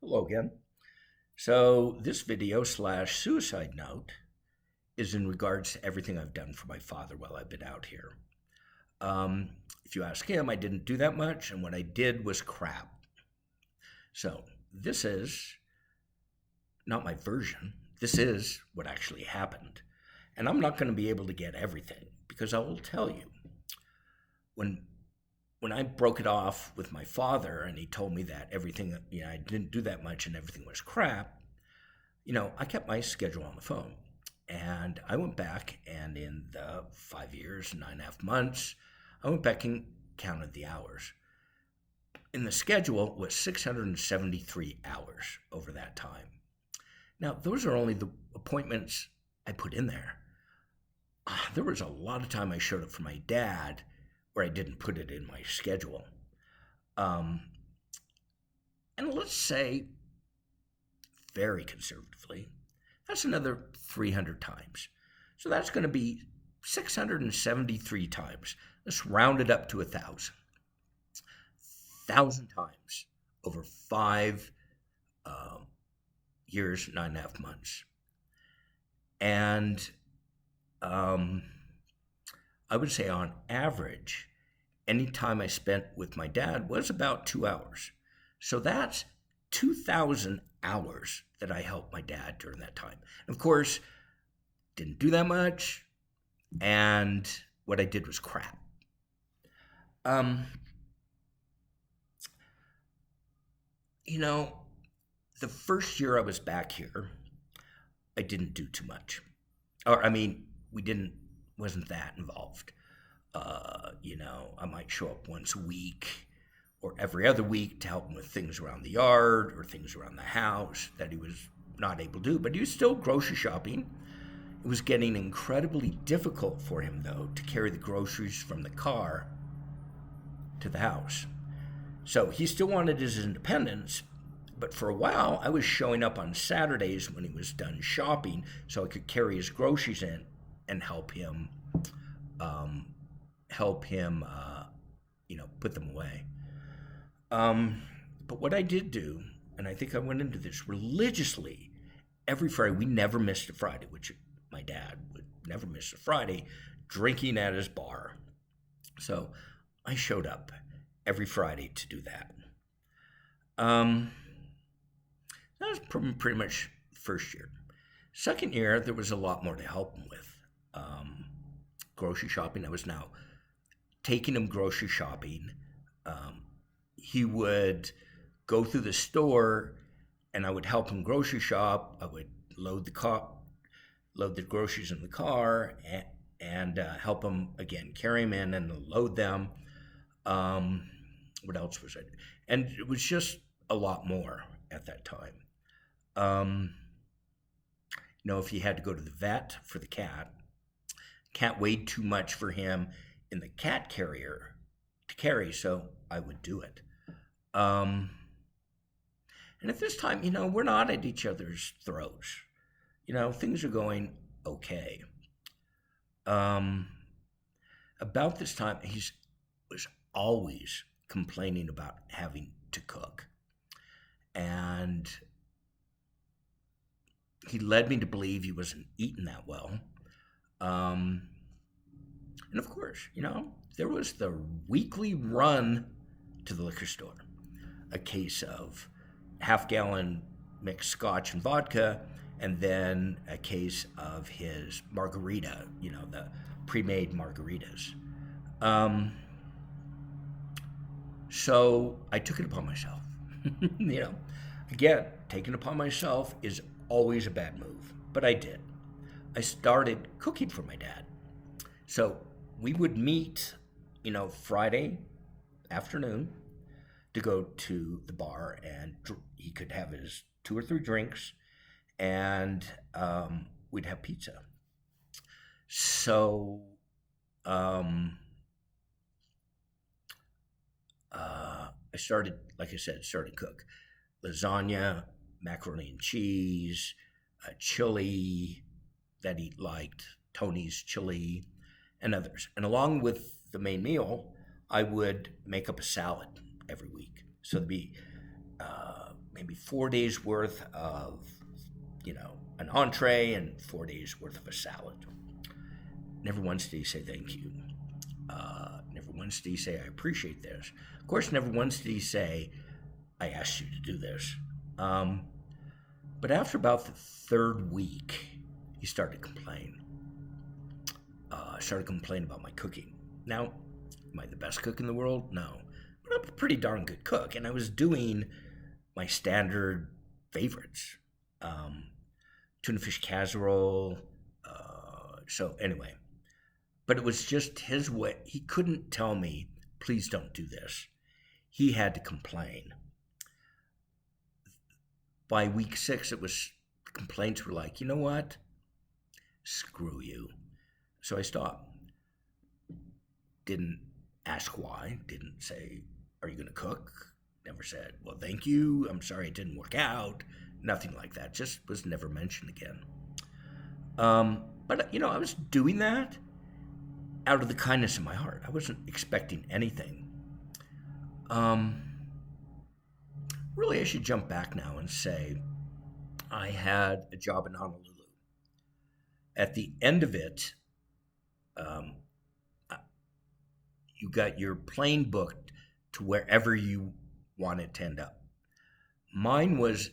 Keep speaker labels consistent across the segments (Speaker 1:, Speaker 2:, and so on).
Speaker 1: Hello again. So, this video slash suicide note is in regards to everything I've done for my father while I've been out here. If you ask him, I didn't do that much, and what I did was crap. So, this is not my version. This is what actually happened. And I'm not going to be able to get everything because I will tell you when when I broke it off with my father and he told me that everything, I didn't do that much and everything was crap, I kept my schedule on the phone. And I went back and in the 5 years, 9.5 months, I went back and counted the hours. In the schedule was 673 hours over that time. Now, those are only the appointments I put in there. There was a lot of time I showed up for my dad where I didn't put it in my schedule. Um, and let's say, very conservatively, that's another 300 times. So that's going to be 673 times. Let's round it up to 1,000 times over 5 years, 9.5 months. And I would say on average, any time I spent with my dad was about 2 hours. So that's 2,000 hours that I helped my dad during that time. Of course, didn't do that much, and what I did was crap. Um, you know, the first year I was back here, I didn't do too much. Or, I mean, wasn't that involved. I might show up once a week or every other week to help him with things around the yard or things around the house that he was not able to do. But he was still grocery shopping. It was getting incredibly difficult for him, though, to carry the groceries from the car to the house. So he still wanted his independence, but for a while I was showing up on Saturdays when he was done shopping so I could carry his groceries in and um, put them away. But what I did do, and I think I went into this religiously, every Friday, we never missed a Friday, which my dad would never miss a Friday, drinking at his bar. So I showed up every Friday to do that. Um, that was pretty much the first year. Second year, there was a lot more to help him with. Grocery shopping. I was now taking him grocery shopping. He would go through the store, and I would help him grocery shop. I would load the groceries in the car, and help him again carry them in and load them. What else was I? And it was just a lot more at that time. Um, if he had to go to the vet for the cat weighed too much for him in the cat carrier to carry, so I would do it. Um, and at this time, we're not at each other's throats. Things are going okay. Um, about this time, he was always complaining about having to cook. And he led me to believe he wasn't eating that well. Um, and of course, there was the weekly run to the liquor store, a case of half-gallon mixed scotch and vodka, and then a case of his margarita, the pre-made margaritas. Um, so I took it upon myself. you know, Again, taking it upon myself is always a bad move, but I did. I started cooking for my dad. So we would meet, Friday afternoon to go to the bar, and he could have his 2 or 3 drinks, and we'd have pizza. So um, I started, like I said, started cook lasagna, macaroni and cheese, chili that he liked, Tony's chili, and others. And along with the main meal, I would make up a salad every week. So there'd be maybe 4 days worth of, an entree and 4 days worth of a salad. Never once did he say thank you. Never once did he say I appreciate this. Of course, never once did he say I asked you to do this. But after about the third week, he started to complain. Started complaining about my cooking. Now, am I the best cook in the world? No. But I'm a pretty darn good cook, and I was doing my standard favorites. Tuna fish casserole. So anyway, but it was just his way. He couldn't tell me, please don't do this. He had to complain. By week 6, the complaints were like, you know what? Screw you. So I stopped. Didn't ask why. Didn't say, are you going to cook? Never said, well, thank you. I'm sorry it didn't work out. Nothing like that. Just was never mentioned again. But, I was doing that out of the kindness of my heart. I wasn't expecting anything. Really, I should jump back now and say I had a job in Honolulu. At the end of it, you got your plane booked to wherever you wanted to end up. Mine was,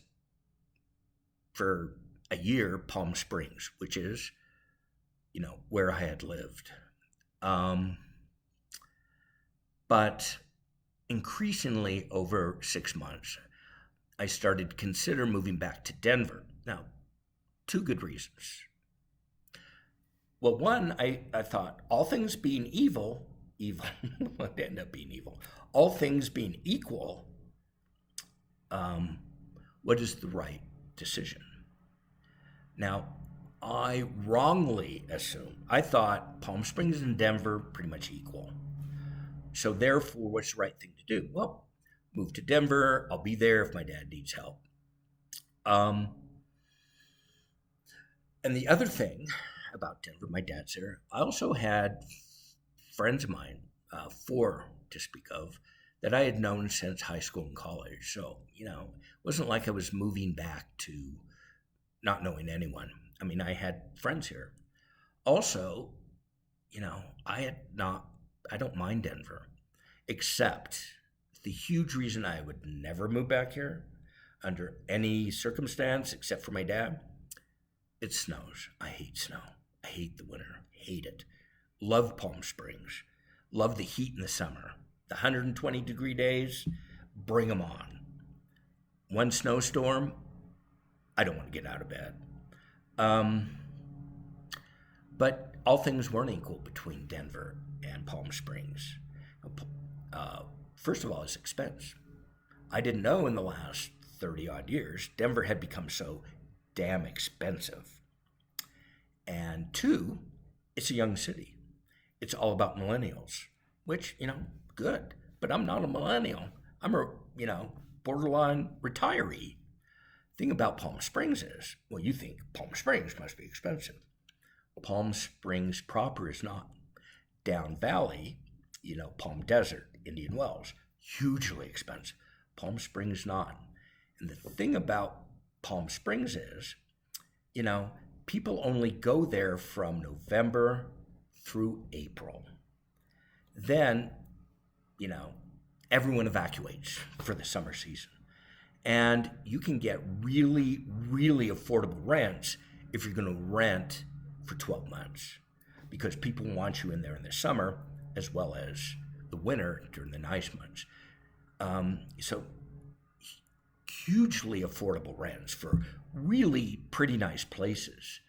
Speaker 1: for a year, Palm Springs, which is, where I had lived. But increasingly over 6 months, I started to consider moving back to Denver. Now, 2 good reasons. Well, one, I thought, all things being evil it ended up being evil. All things being equal, what is the right decision? Now, I wrongly assumed, I thought Palm Springs and Denver pretty much equal. So therefore, what's the right thing to do? Well, move to Denver. I'll be there if my dad needs help. And the other thing about Denver, my dad's there. I also had friends of mine, 4 to speak of, that I had known since high school and college. So, it wasn't like I was moving back to not knowing anyone. I mean, I had friends here. Also, I don't mind Denver, except the huge reason I would never move back here under any circumstance except for my dad, it snows. I hate snow. I hate the winter. Hate it. Love Palm Springs. Love the heat in the summer. The 120-degree days, bring them on. One snowstorm, I don't want to get out of bed. But all things weren't equal between Denver and Palm Springs. First of all, it's expense. I didn't know in the last 30-odd years, Denver had become so damn expensive. And 2, it's a young city. It's all about millennials, which, good. But I'm not a millennial. I'm a, borderline retiree. Thing about Palm Springs is, well, you think Palm Springs must be expensive. Palm Springs proper is not. Down Valley, Palm Desert, Indian Wells, hugely expensive. Palm Springs not. And the thing about Palm Springs is, people only go there from November through April. Then, everyone evacuates for the summer season. And you can get really, really affordable rents if you're going to rent for 12 months because people want you in there in the summer as well as the winter during the nice months. So hugely affordable rents for really pretty nice places.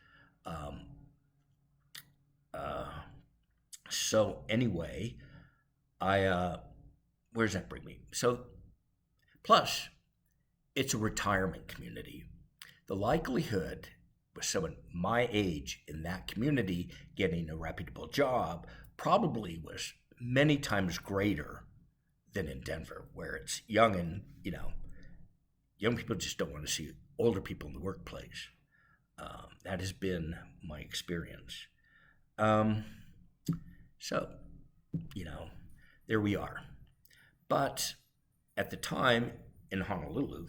Speaker 1: So anyway, where does that bring me? So plus, it's a retirement community. The likelihood with someone my age in that community getting a reputable job probably was many times greater than in Denver, where it's young and, young people just don't want to see older people in the workplace. That has been my experience. So, there we are. But at the time in Honolulu,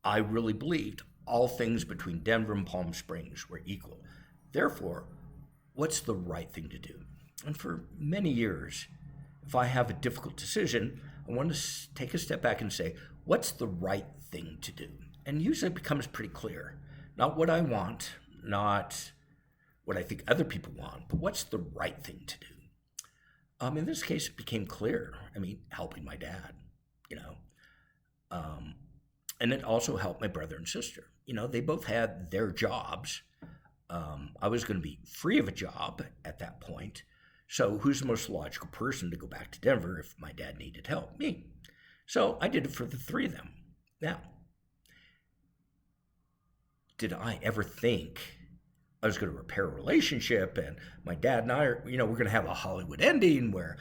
Speaker 1: I really believed all things between Denver and Palm Springs were equal. Therefore, what's the right thing to do? And for many years, if I have a difficult decision, I want to take a step back and say, what's the right thing to do? And usually it becomes pretty clear. Not what I want, not what I think other people want, but what's the right thing to do? In this case, it became clear. I mean, helping my dad, you know. And it also helped my brother and sister. You know, they both had their jobs. I was going to be free of a job at that point. So who's the most logical person to go back to Denver if my dad needed help? Me. So I did it for the three of them. Now, did I ever think I was going to repair a relationship and my dad and I are, we're going to have a Hollywood ending where,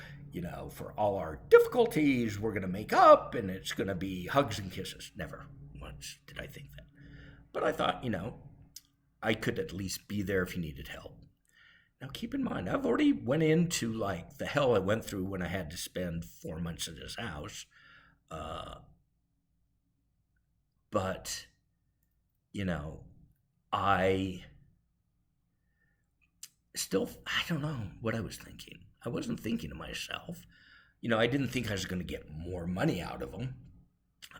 Speaker 1: for all our difficulties, we're going to make up and it's going to be hugs and kisses? Never once did I think that. But I thought, I could at least be there if he needed help. Now, keep in mind, I've already went into like the hell I went through when I had to spend 4 months at his house. But, I don't know what I was thinking. I wasn't thinking to myself. I didn't think I was going to get more money out of him.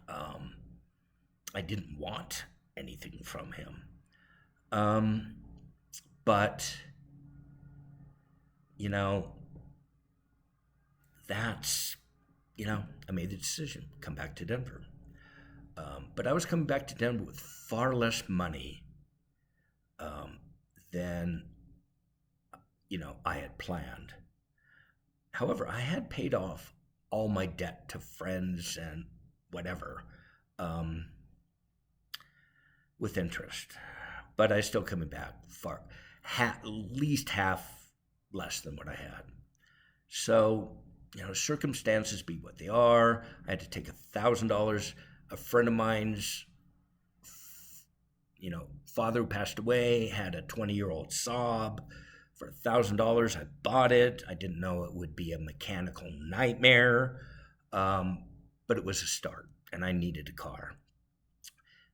Speaker 1: I didn't want anything from him. But, that's, I made the decision, come back to Denver. But I was coming back to Denver with far less money than, I had planned. However, I had paid off all my debt to friends and whatever with interest. But I was still coming back at least half less than what I had. So, circumstances be what they are. I had to take $1,000. A friend of mine's, father who passed away had a 20-year-old Saab. For $1,000, I bought it. I didn't know it would be a mechanical nightmare, but it was a start, and I needed a car.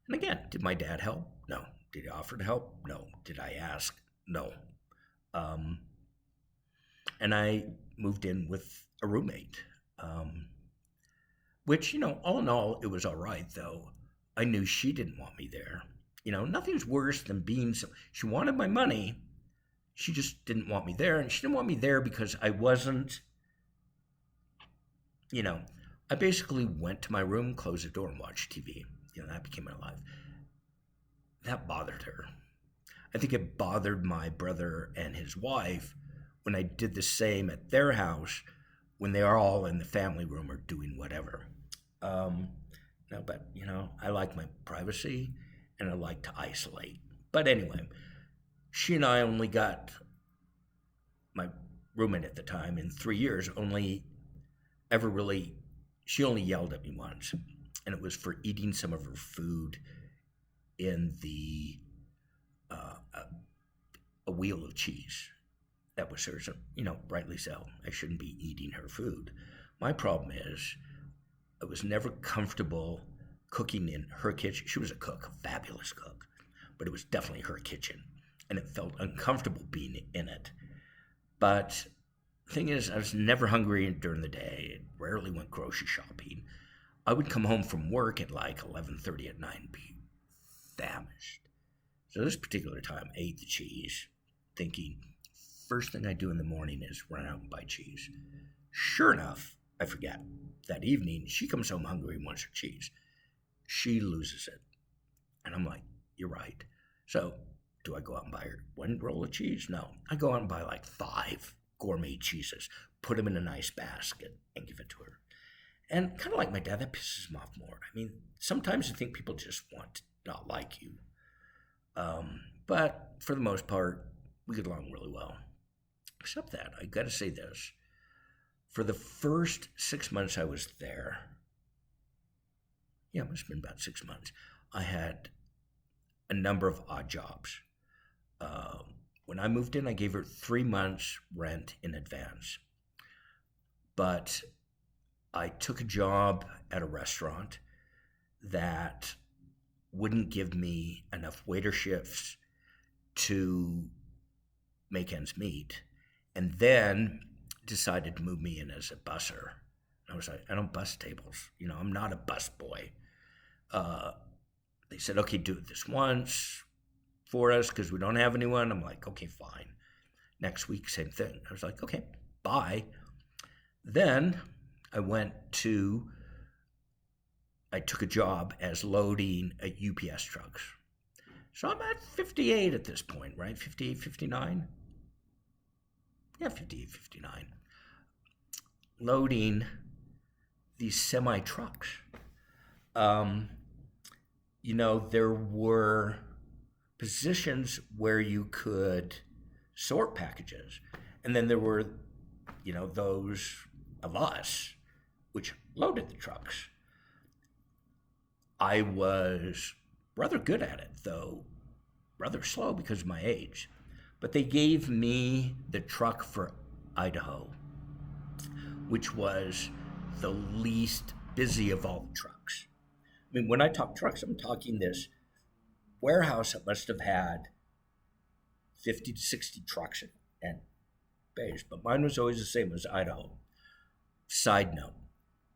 Speaker 1: And again, did my dad help? No. Did he offer to help? No. Did I ask? No. And I moved in with a roommate, which, all in all, it was all right, though. I knew she didn't want me there. Nothing's worse than she wanted my money. She just didn't want me there. And she didn't want me there because I wasn't, I basically went to my room, closed the door, and watched TV. That became my life. That bothered her. I think it bothered my brother and his wife when I did the same at their house when they are all in the family room or doing whatever. But I like my privacy and I like to isolate. But anyway, she and I only got, my roommate at the time, in 3 years, she only yelled at me once. And it was for eating some of her food in a wheel of cheese. That was hers, rightly so. I shouldn't be eating her food. My problem is I was never comfortable cooking in her kitchen. She was a cook, a fabulous cook, but it was definitely her kitchen, and it felt uncomfortable being in it. But the thing is, I was never hungry during the day. I rarely went grocery shopping. I would come home from work at like 11:30 at night and be famished. So this particular time, I ate the cheese, thinking, first thing I do in the morning is run out and buy cheese. Sure enough, I forget. That evening, she comes home hungry and wants her cheese. She loses it. And I'm like, you're right. So do I go out and buy her one roll of cheese? No. I go out and buy like 5 gourmet cheeses, put them in a nice basket, and give it to her. And kind of like my dad, that pisses him off more. I mean, sometimes I think people just want to not like you. But for the most part, we get along really well. Except that, I got to say this. For the first 6 months I was there, it must have been about 6 months, I had a number of odd jobs. When I moved in, I gave her 3 months rent in advance. But I took a job at a restaurant that wouldn't give me enough waiter shifts to make ends meet, and then decided to move me in as a busser. I was like, I don't bus tables. I'm not a bus boy. They said, okay, do this once for us because we don't have anyone. I'm like, okay, fine. Next week, same thing. I was like, okay, bye. Then I took a job as loading UPS trucks. So I'm at 58 at this point, right? 58, 59? Yeah, 58, 59. Loading these semi-trucks. There were positions where you could sort packages. And then there were, those of us which loaded the trucks. I was rather good at it, though rather slow because of my age. But they gave me the truck for Idaho, which was the least busy of all the trucks. I mean, when I talk trucks, I'm talking this warehouse that must have had 50 to 60 trucks and bays, but mine was always the same as Idaho. Side note,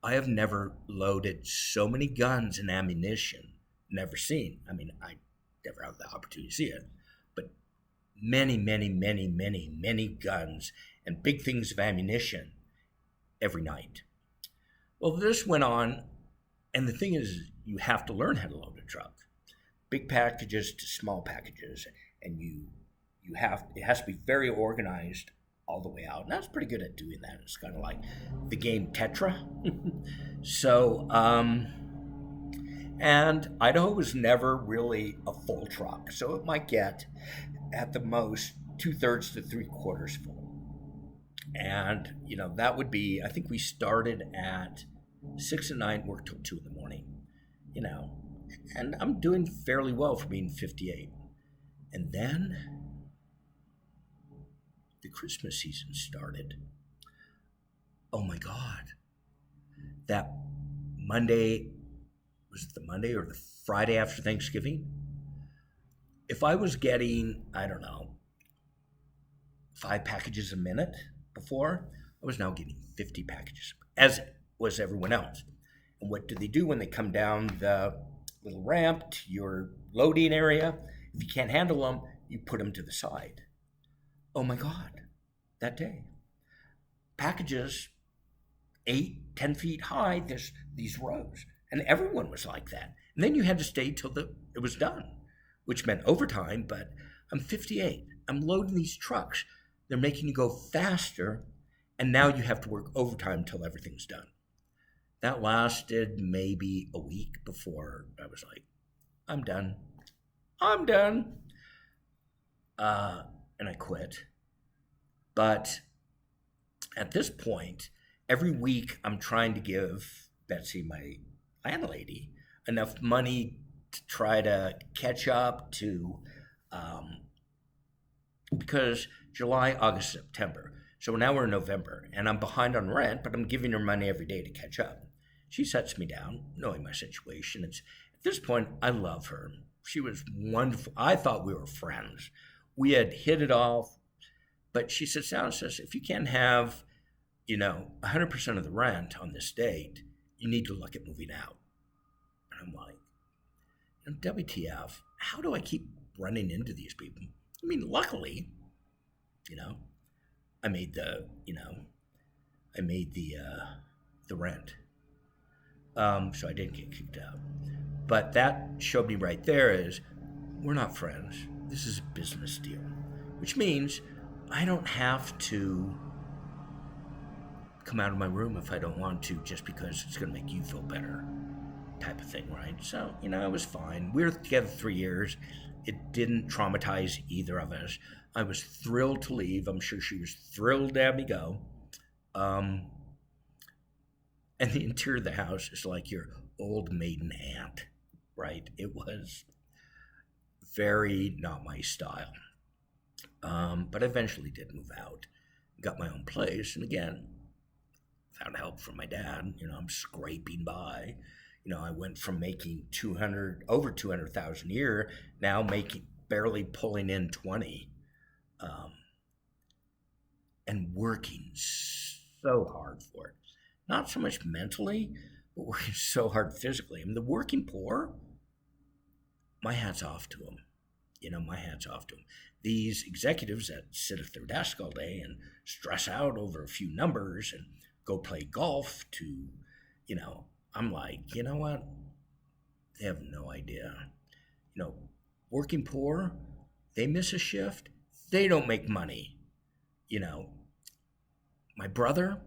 Speaker 1: I have never loaded so many guns and ammunition, never seen. I mean, I never have the opportunity to see it, but many, many, many, many, many guns and big things of ammunition every night. Well, this went on, and the thing is, you have to learn how to load a truck. Big packages to small packages, and it has to be very organized all the way out. And I was pretty good at doing that. It's kind of like the game Tetra. So, and Idaho was never really a full truck. So it might get at the most 2/3 to 3/4 full. And, that would be, I think we started at 6 at night, worked till 2 in the morning, and I'm doing fairly well for being 58. And then the Christmas season started. Oh my God. That Monday, was it the Monday or the Friday after Thanksgiving? If I was getting, I don't know, 5 packages a minute before, I was now getting 50 packages, as was everyone else. And what do they do when they come down the little ramp to your loading area? If you can't handle them, you put them to the side. Oh my God, that day. Packages 8, 10 feet high, there's these rows. And everyone was like that. And then you had to stay till it was done, which meant overtime, but I'm 58. I'm loading these trucks. They're making you go faster, and now you have to work overtime till everything's done. That lasted maybe a week before I was like, I'm done. And I quit. But at this point, every week I'm trying to give Betsy, my landlady, enough money to try to catch up to, because July, August, September. So now we're in November, and I'm behind on rent, but I'm giving her money every day to catch up. She sets me down, knowing my situation. At this point, I love her. She was wonderful. I thought we were friends. We had hit it off, but she sits down and says, if you can't have, 100% of the rent on this date, you need to look at moving out. And I'm like, WTF, how do I keep running into these people? I mean, luckily, I made the rent. So I didn't get kicked out. But that showed me right there is we're not friends. This is a business deal, which means I don't have to come out of my room if I don't want to just because it's going to make you feel better type of thing, right? So, it was fine. We were together 3 years. It didn't traumatize either of us. I was thrilled to leave. I'm sure she was thrilled to have me go. And the interior of the house is like your old maiden aunt, right? It was very not my style. But I eventually did move out, got my own place. And again, found help from my dad. I'm scraping by. I went from making over 200,000 a year, now barely pulling in 20, and working so hard for it. Not so much mentally, but working so hard physically. I mean, the working poor, my hat's off to them. My hat's off to them. These executives that sit at their desk all day and stress out over a few numbers and go play golf I'm like, you know what? They have no idea. Working poor, they miss a shift, they don't make money. My brother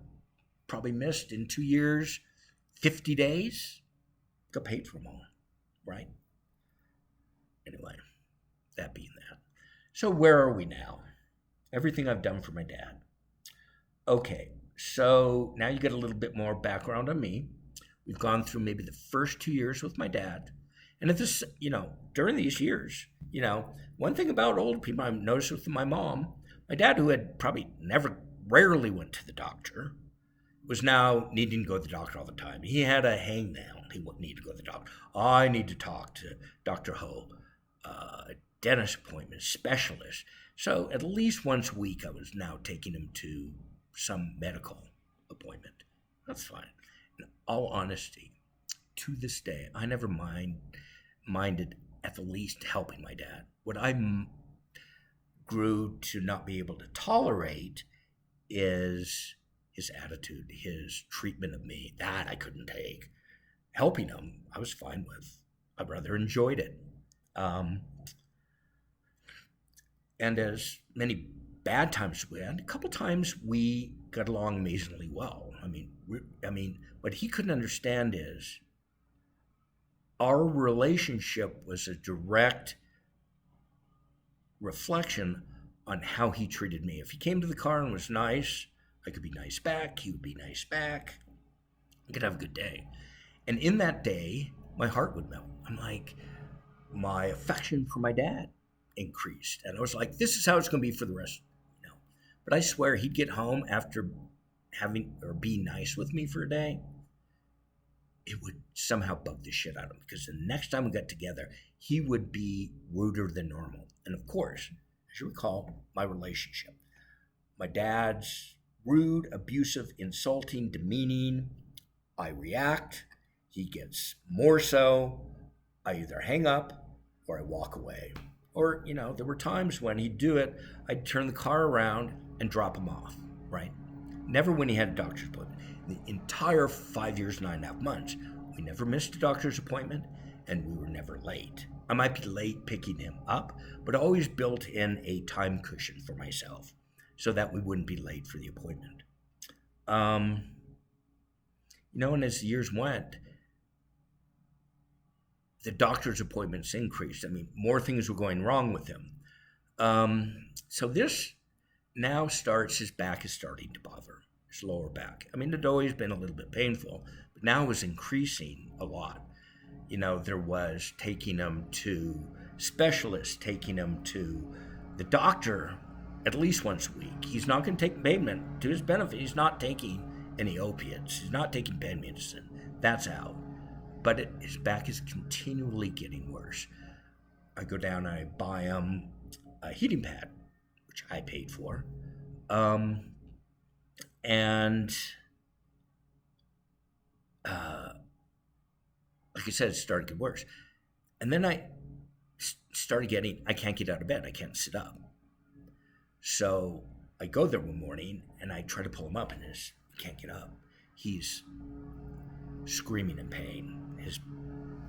Speaker 1: probably missed in 2 years 50 days, got paid for them all, right? Anyway, that being that. So where are we now? Everything I've done for my dad. Okay, so now you get a little bit more background on me. We've gone through maybe the first 2 years with my dad. And at this, during these years, one thing about older people I've noticed with my mom, my dad, who had probably rarely went to the doctor, was now needing to go to the doctor all the time. He had a hangnail. He wouldn't need to go to the doctor. I need to talk to Dr. Ho, dentist appointment, specialist. So at least once a week, I was now taking him to some medical appointment. That's fine. In all honesty, to this day, I never minded at the least helping my dad. What I grew to not be able to tolerate is his attitude, his treatment of me. That I couldn't take. Helping him, I was fine with. I rather enjoyed it. And as many bad times we had, a couple times we got along amazingly well. I mean, what he couldn't understand is our relationship was a direct reflection on how he treated me. If he came to the car and was nice, I could be nice back. He would be nice back. I could have a good day. And in that day, my heart would melt. I'm like, my affection for my dad increased. And I was like, this is how it's going to be for the rest. But I swear he'd get home after being nice with me for a day. It would somehow bug the shit out of him, because the next time we got together, he would be ruder than normal. And of course, as you recall, my relationship. My dad's rude, abusive, insulting, demeaning. I react. He gets more so. I either hang up or I walk away. Or, there were times when he'd do it, I'd turn the car around and drop him off, right? Never when he had a doctor's appointment. The entire 5 years, 9.5 months, we never missed a doctor's appointment, and we were never late. I might be late picking him up, but I always built in a time cushion for myself so that we wouldn't be late for the appointment. And as the years went, the doctor's appointments increased. More things were going wrong with him. So this now his back is starting to bother, his lower back. It had always been a little bit painful, but now it was increasing a lot. There was taking him to specialists, taking him to the doctor at least once a week. He's not going to take payment to his benefit. He's not taking any opiates. He's not taking pain medicine. That's out. But his back is continually getting worse. I go down and I buy him a heating pad, which I paid for. Like I said, it started to get worse. And then I started I can't get out of bed. I can't sit up. So I go there one morning and I try to pull him up, and he can't get up. He's screaming in pain. His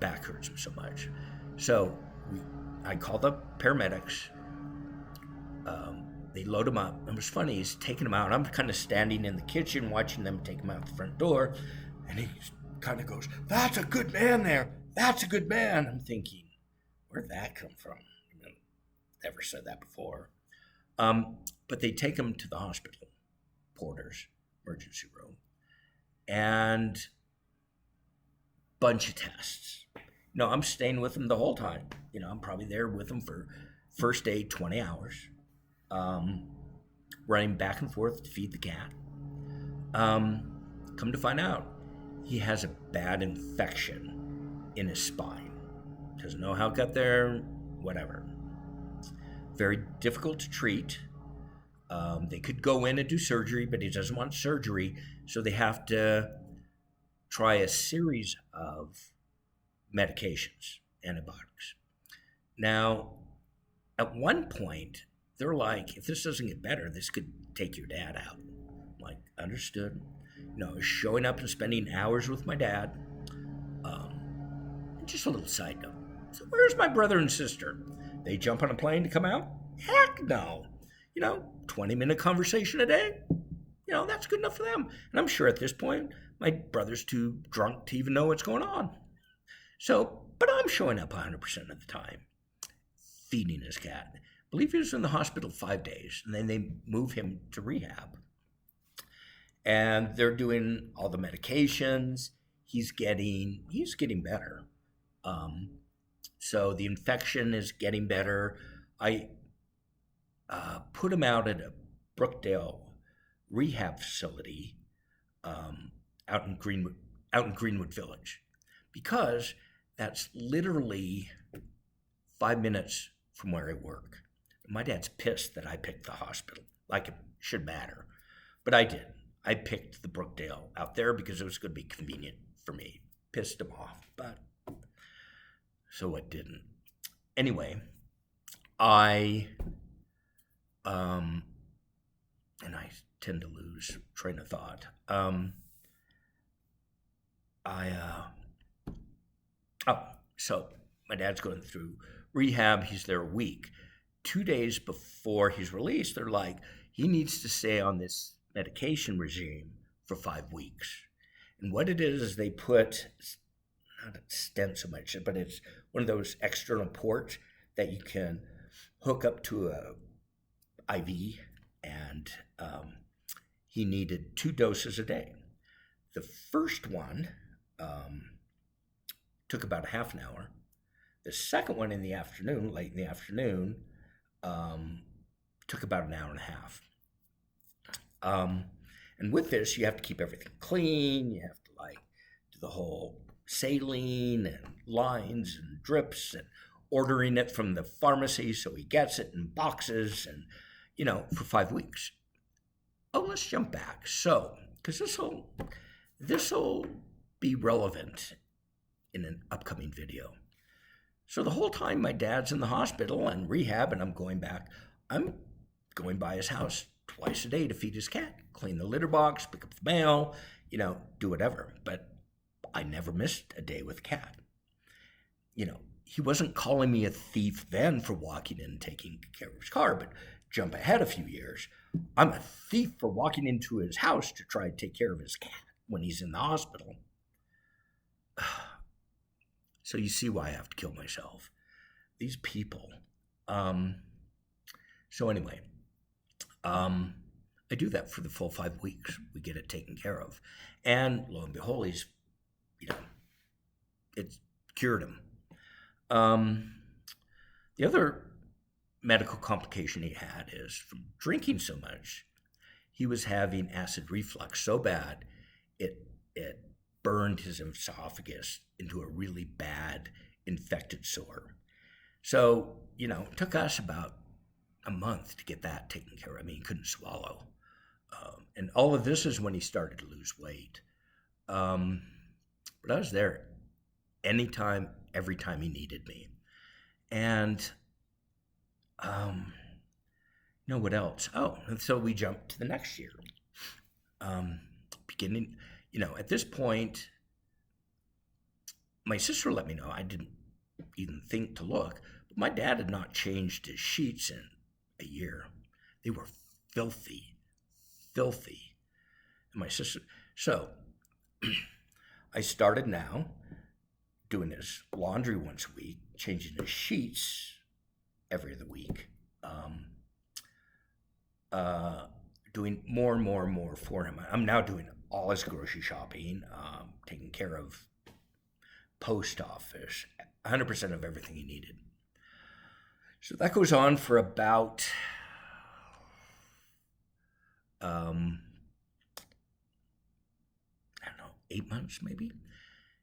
Speaker 1: back hurts him so much. So I called up paramedics. They load him up. It was funny, he's taking him out. I'm kind of standing in the kitchen watching them take him out the front door. And he kind of goes, "That's a good man there. That's a good man." I'm thinking, where'd that come from? Never said that before. But they take him to the hospital, Porter's emergency room. And bunch of tests. I'm staying with him the whole time. I'm probably there with him for first day, 20 hours. Running back and forth to feed the cat. Come to find out, he has a bad infection in his spine. Doesn't know how it got there, whatever. Very difficult to treat. They could go in and do surgery, but he doesn't want surgery, so they have to try a series of medications, antibiotics. Now, at one point, they're like, if this doesn't get better, this could take your dad out. I'm like, understood. Showing up and spending hours with my dad. Just a little side note. So where's my brother and sister? They jump on a plane to come out? Heck no. 20-minute conversation a day? That's good enough for them. And I'm sure at this point, my brother's too drunk to even know what's going on. So, but I'm showing up 100% of the time, feeding his cat. I believe he was in the hospital 5 days, and then they move him to rehab. And they're doing all the medications. He's getting better. So the infection is getting better. I put him out at a Brookdale rehab facility out in Greenwood Village, because that's literally 5 minutes from where I work. My dad's pissed that I picked the hospital. Like it should matter, but I did. I picked the Brookdale out there because it was going to be convenient for me. Pissed him off, but so it didn't. Anyway, I tend to lose train of thought. So my dad's going through rehab. He's there a week. 2 days before he's released, they're like, he needs to stay on this medication regime for 5 weeks. And what it is they put, not a stent so much, but it's one of those external ports that you can hook up to a IV, and he needed 2 doses a day. The first one took about a half an hour. The second one in the afternoon, late in the afternoon, took about an hour and a half. And with this, you have to keep everything clean. You have to do the whole saline and lines and drips and ordering it from the pharmacy so he gets it in boxes and, for 5 weeks. Oh, let's jump back. So, because this will be relevant in an upcoming video. So the whole time my dad's in the hospital and rehab and I'm going back, I'm going by his house twice a day to feed his cat, clean the litter box, pick up the mail, do whatever. But I never missed a day with the cat. He wasn't calling me a thief then for walking in and taking care of his car, but jump ahead a few years. I'm a thief for walking into his house to try to take care of his cat when he's in the hospital. So you see why I have to kill myself. These people. So anyway, I do that for the full 5 weeks. We get it taken care of. And lo and behold, he's, it cured him. The other medical complication he had is from drinking so much, he was having acid reflux so bad, it burned his esophagus into a really bad infected sore. So, it took us about a month to get that taken care of. I mean, he couldn't swallow. And all of this is when he started to lose weight. But I was there anytime, every time he needed me. And, what else? Oh, and so we jumped to the next year. Beginning, at this point, my sister let me know. I didn't even think to look, but my dad had not changed his sheets in a year. They were filthy. And my sister, so I started now doing his laundry once a week, changing his sheets every other week, doing more and more for him. I'm now doing all his grocery shopping, taking care of post office, 100% of everything he needed. So that goes on for about, I don't know, 8 months maybe.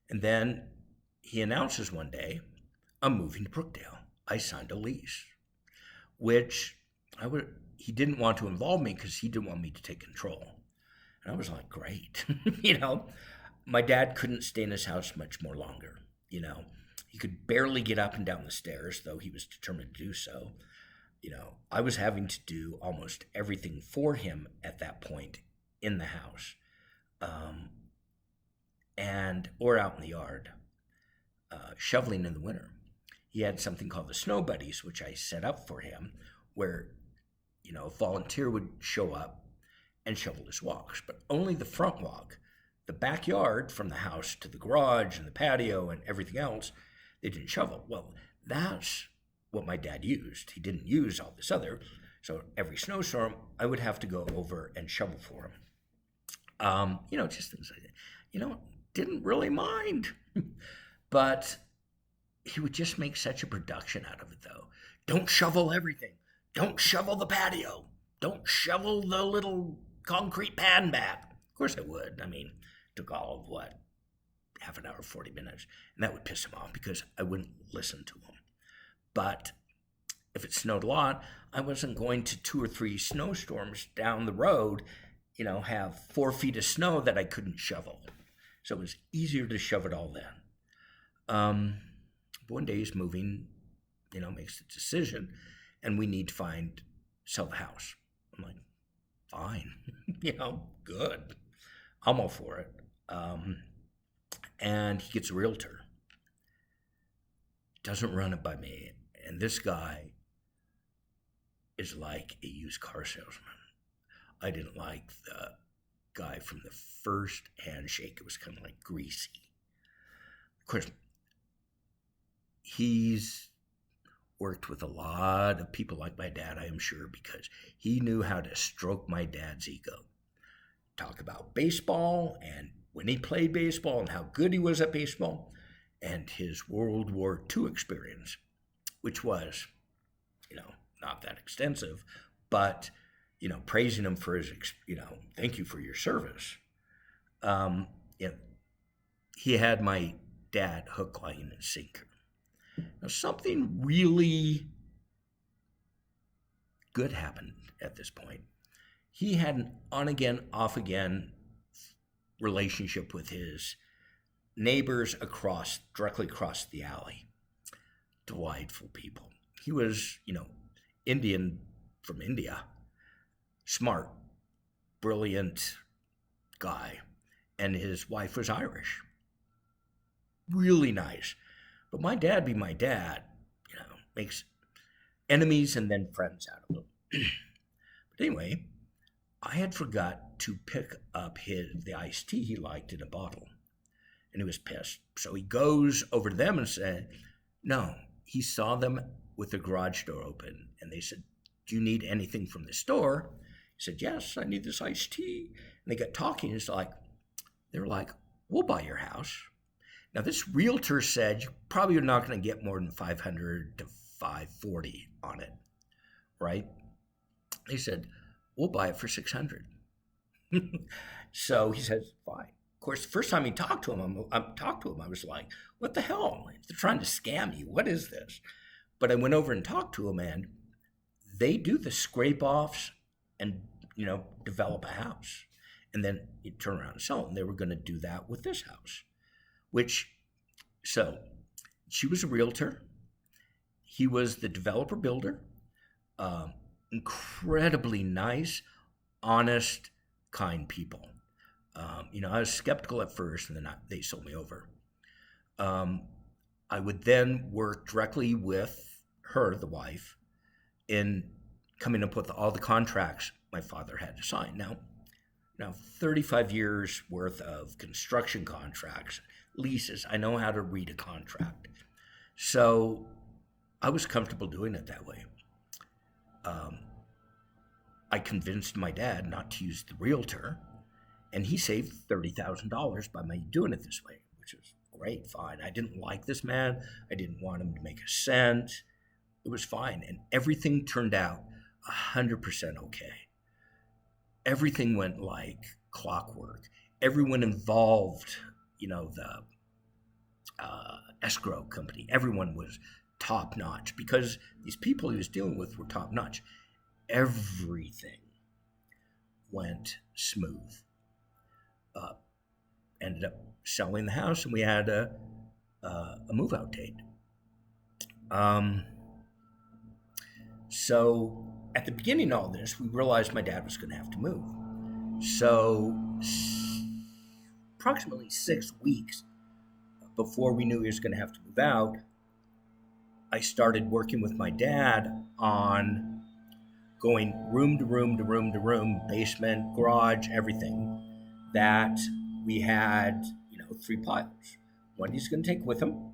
Speaker 1: And then he announces one day, I'm moving to Brookdale. I signed a lease, which he didn't want to involve me because he didn't want me to take control. And I was like, great. My dad couldn't stay in his house much more longer. He could barely get up and down the stairs, though he was determined to do so. I was having to do almost everything for him at that point in the house, or out in the yard, shoveling in the winter. He had something called the Snow Buddies, which I set up for him, where a volunteer would show up and shovel his walks, but only the front walk. The backyard from the house to the garage and the patio and everything else, they didn't shovel. Well, that's what my dad used. He didn't use all this other. So every snowstorm, I would have to go over and shovel for him. Just things like that. Didn't really mind. But he would just make such a production out of it, though. Don't shovel everything. Don't shovel the patio. Don't shovel the little concrete pad back. Of course I would. Took all of half an hour, 40 minutes. And that would piss him off because I wouldn't listen to him. But if it snowed a lot, I wasn't going to 2 or 3 snowstorms down the road, have 4 feet of snow that I couldn't shovel. So it was easier to shove it all then. One day he's moving, makes a decision, and we need to sell the house. I'm like, fine, good. I'm all for it. And he gets a realtor. Doesn't run it by me. And this guy is like a used car salesman. I didn't like the guy from the first handshake. It was kind of like greasy. Of course, he's worked with a lot of people like my dad, I am sure, because he knew how to stroke my dad's ego. Talk about baseball and when he played baseball and how good he was at baseball and his World War II experience, which was, not that extensive, but, praising him for his, thank you for your service. He had my dad hook, line, and sinker. Now, something really good happened at this point. He had an on-again, off-again relationship with his neighbors directly across the alley. Delightful people. He was, Indian from India. Smart, brilliant guy. And his wife was Irish. Really nice. But my dad be my dad, makes enemies and then friends out of them. But anyway, I had forgot to pick up the iced tea he liked in a bottle. And he was pissed. So he goes over to them and said, no, he saw them with the garage door open. And they said, do you need anything from the store? He said, yes, I need this iced tea. And they got talking. They were like, we'll buy your house. Now, this realtor said you probably are not going to get more than $500 to $540 on it, right? They said, we'll buy it for $600. So he says, fine. Of course, the first time he talked to him, I was like, what the hell? They're trying to scam you. What is this? But I went over and talked to him, and they do the scrape-offs and, develop a house. And then you turn around and sell it. And they were going to do that with this house. So she was a realtor. He was the developer builder. Incredibly nice, honest, kind people. I was skeptical at first, and then they sold me over. I would then work directly with her, the wife, in coming up with all the contracts my father had to sign. Now 35 years worth of construction contracts, leases. I know how to read a contract. So I was comfortable doing it that way. I convinced my dad not to use the realtor, and he saved $30,000 by me doing it this way, which was great, fine. I didn't like this man. I didn't want him to make a cent. It was fine, and everything turned out 100% okay. Everything went like clockwork. Everyone involved, the escrow company. Everyone was top notch because these people he was dealing with were top notch. Everything went smooth. Ended up selling the house, and we had a move out date. So at the beginning of all this, we realized my dad was going to have to move. So approximately 6 weeks before we knew he was going to have to move out, I started working with my dad on going room to room to room to room, basement, garage, everything, that we had, 3 piles. One he's going to take with him,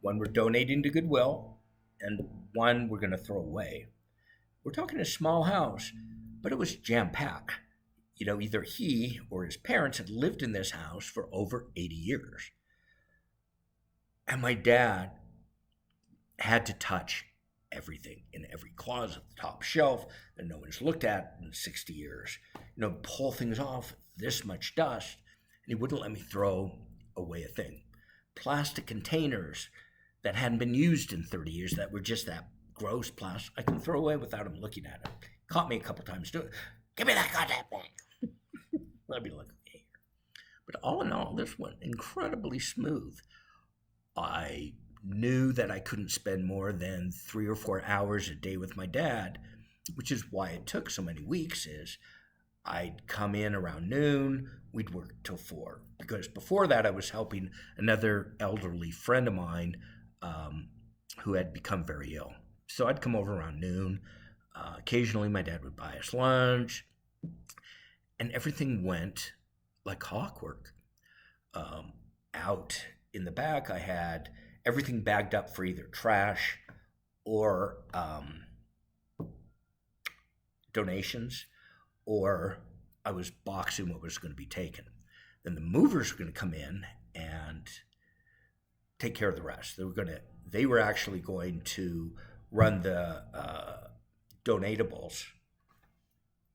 Speaker 1: one we're donating to Goodwill, and one we're going to throw away. We're talking a small house, but it was jam-packed. Either he or his parents had lived in this house for over 80 years. And my dad had to touch everything in every closet, the top shelf that no one's looked at in 60 years. Pull things off, this much dust, and he wouldn't let me throw away a thing. Plastic containers that hadn't been used in 30 years that were just that gross plastic, I can throw away without him looking at it. Caught me a couple times doing it. Give me that goddamn thing. I'd be like, okay. But all in all, this went incredibly smooth. I knew that I couldn't spend more than 3 or 4 hours a day with my dad, which is why it took so many weeks. Is I'd come in around noon, we'd work till 4. Because before that, I was helping another elderly friend of mine who had become very ill. So I'd come over around noon. Occasionally, my dad would buy us lunch. And everything went like clockwork. Out in the back, I had everything bagged up for either trash or donations, or I was boxing what was going to be taken. Then the movers were going to come in and take care of the rest. They were actually going to run the donatables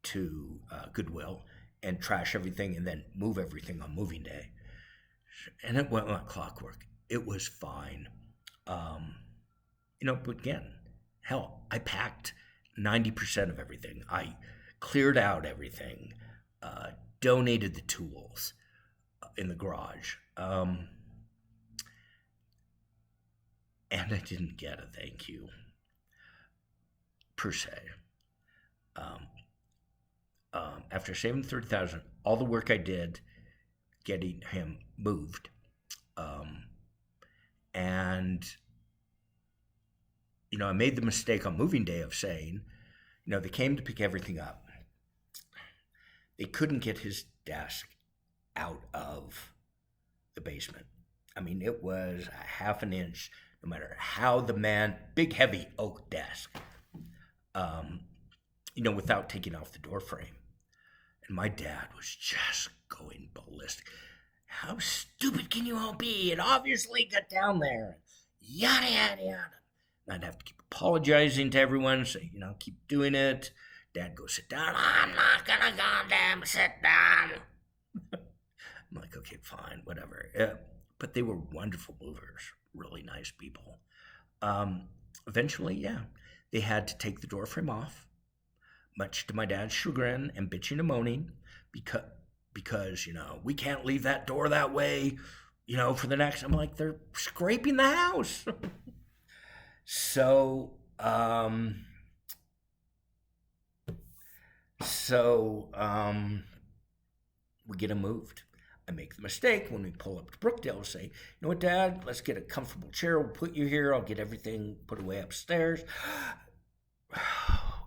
Speaker 1: to Goodwill and trash everything and then move everything on moving day. And it went like clockwork. It was fine. But again, hell, I packed 90% of everything. I cleared out everything, donated the tools in the garage. And I didn't get a thank you, per se. After saving $30,000, all the work I did getting him moved, and I made the mistake on moving day of saying, they came to pick everything up. They couldn't get his desk out of the basement. I mean, it was a half an inch, no matter how big, heavy oak desk, without taking off the door frame. And my dad was just going ballistic. How stupid can you all be? It obviously got down there. Yada, yada, yada. And I'd have to keep apologizing to everyone, say, keep doing it. Dad goes, sit down. I'm not going to goddamn sit down. I'm like, okay, fine, whatever. But they were wonderful movers, really nice people. Eventually, they had to take the door frame off, much to my dad's chagrin and bitching and moaning, because we can't leave that door that way, for the next. I'm like, they're scraping the house. So we get them moved. I make the mistake when we pull up to Brookdale to say, you know what, Dad, let's get a comfortable chair. We'll put you here. I'll get everything put away upstairs.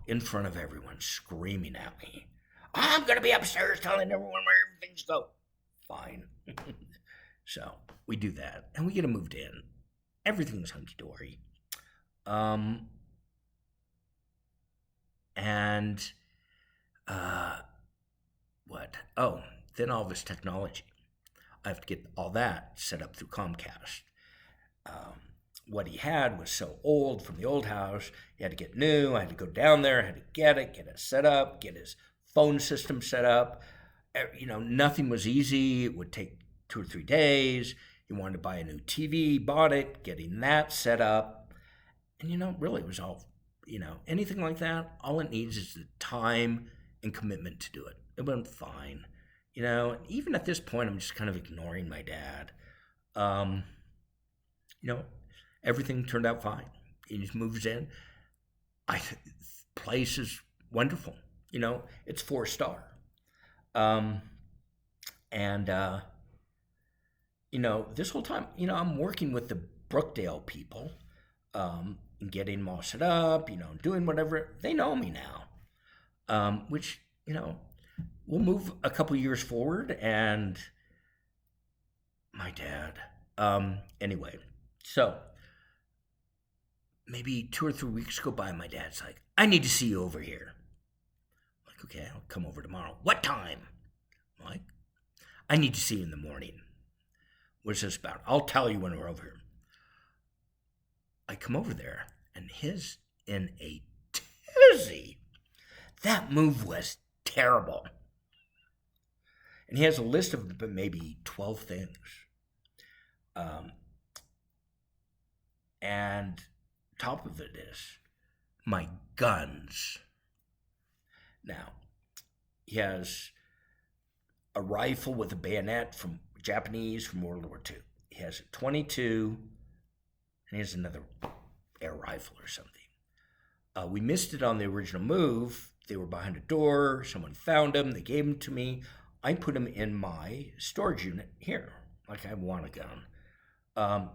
Speaker 1: In front of everyone, screaming at me. I'm going to be upstairs telling everyone where everything's going. Fine. So we do that, and we get them moved in. Everything's hunky-dory. Then all this technology. I have to get all that set up through Comcast. What he had was so old from the old house. He had to get new. I had to go down there. I had to get it set up, get his phone system set up. Nothing was easy. It would take 2 or 3 days. He wanted to buy a new TV, bought it, getting that set up. And, really it was all, anything like that, all it needs is the time and commitment to do it. It went fine. And even at this point, I'm just kind of ignoring my dad. Everything turned out fine. He just moves in. Place is wonderful. It's 4-star. This whole time, I'm working with the Brookdale people, and getting them all set up, doing whatever. They know me now, which, we'll move a couple years forward, and my dad, anyway, so maybe 2 or 3 weeks go by, my dad's like, I need to see you over here. I'm like, okay, I'll come over tomorrow. What time? I'm like, I need to see you in the morning. What's this about? I'll tell you when we're over here. I come over there, and he's in a tizzy. That move was terrible. And he has a list of maybe 12 things. And top of it is my guns. Now, he has a rifle with a bayonet from Japanese from World War II. He has a 22, and he has another air rifle or something. We missed it on the original move. They were behind a door. Someone found them. They gave them to me. I put them in my storage unit here, like I want a gun,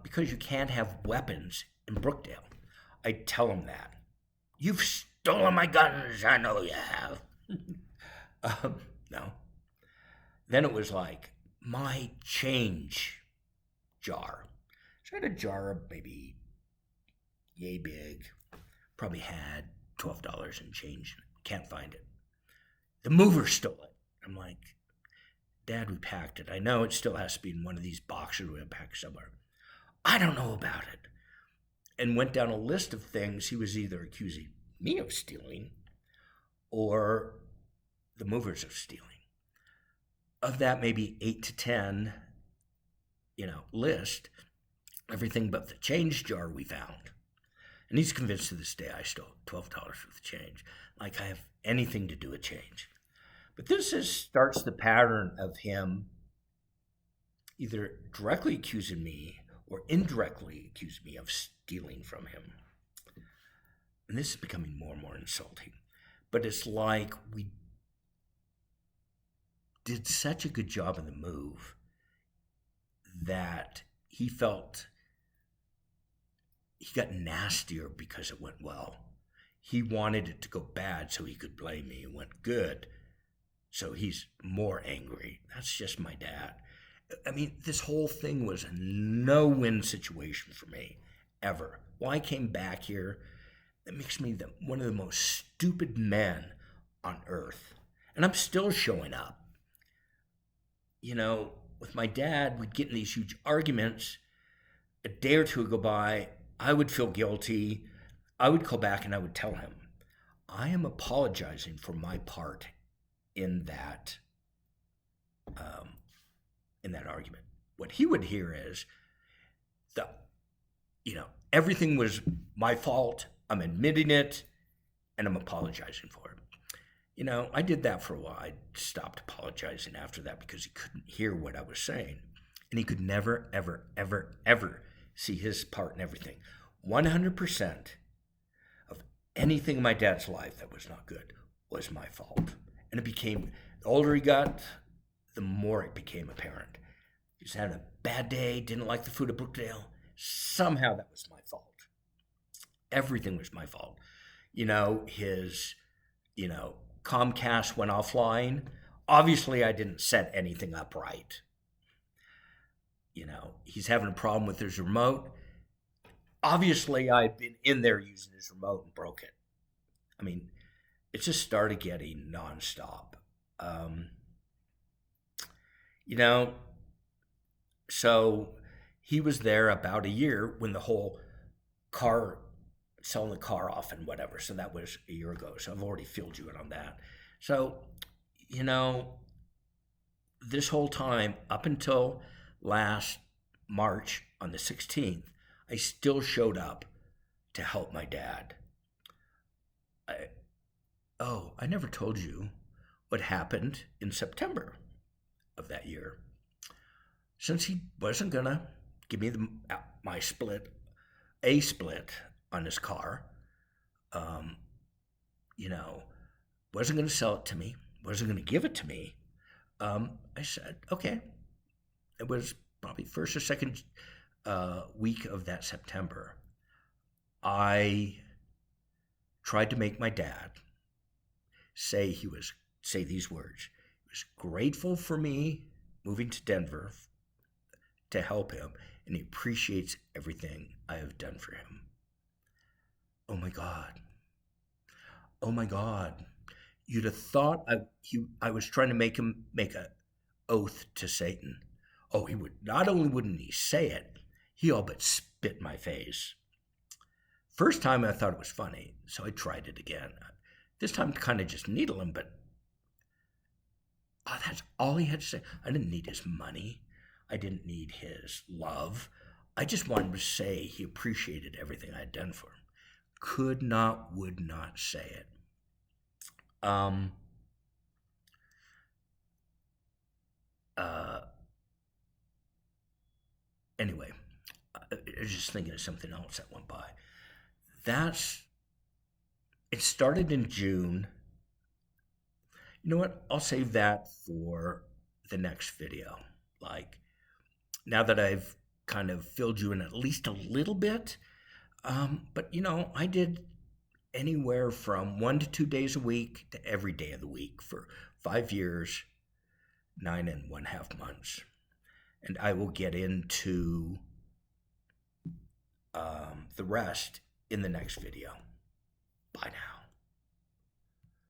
Speaker 1: because you can't have weapons in Brookdale. I tell them that. You've stolen my guns. I know you have. No. Then it was like my change jar. So I had a jar of maybe yay big. Probably had $12 in change. Can't find it. The mover stole it. I'm like, Dad, we packed it. I know it still has to be in one of these boxes we have packed somewhere. I don't know about it. And went down a list of things he was either accusing me of stealing or the movers of stealing. Of that, maybe 8 to 10, list, everything but the change jar we found. And he's convinced to this day I stole $12 worth of change. Like I have anything to do with change. But this starts the pattern of him either directly accusing me or indirectly accusing me of stealing from him. And this is becoming more and more insulting. But it's like we did such a good job in the move that he felt he got nastier because it went well. He wanted it to go bad so he could blame me. It went good, so he's more angry. That's just my dad. I mean, this whole thing was a no-win situation for me, ever. Well, I came back here. That makes me one of the most stupid men on earth. And I'm still showing up. With my dad, we'd get in these huge arguments. A day or two would go by. I would feel guilty. I would call back and I would tell him, I am apologizing for my part in that argument. What he would hear is everything was my fault. I'm admitting it and I'm apologizing for it. I did that for a while. I stopped apologizing after that because he couldn't hear what I was saying. And he could never, ever, ever, ever see his part in everything. 100% of anything in my dad's life that was not good was my fault. And it became, the older he got, the more it became apparent. He was having a bad day, didn't like the food at Brookdale. Somehow that was my fault. Everything was my fault. His, Comcast went offline. Obviously, I didn't set anything up right. He's having a problem with his remote. Obviously, I'd been in there using his remote and broke it. I mean, it just started getting nonstop. So he was there about a year when the whole selling the car off and whatever. So that was a year ago. So I've already filled you in on that. So, this whole time up until last March, on the 16th, I still showed up to help my dad. I never told you what happened in September of that year. Since he wasn't gonna give me my split on his car, um, you know, wasn't gonna sell it to me, wasn't gonna give it to me. I said, okay. It was probably first or second week of that September. I tried to make my dad say these words. He was grateful for me moving to Denver to help him, and he appreciates everything I have done for him. Oh my God. Oh my God. You'd have thought I was trying to make him make a oath to Satan. Oh, he would not only wouldn't he say it, he all but spit in my face. First time I thought it was funny, so I tried it again. This time kind of just needle him, but that's all he had to say. I didn't need his money. I didn't need his love. I just wanted to say he appreciated everything I'd done for him. Could not, would not say it. Anyway, I was just thinking of something else that went by. It started in June. You know what? I'll save that for the next video. Like, now that I've kind of filled you in at least a little bit, but I did anywhere from 1 to 2 days a week to every day of the week for 5 years, 9.5 months. And I will get into the rest in the next video.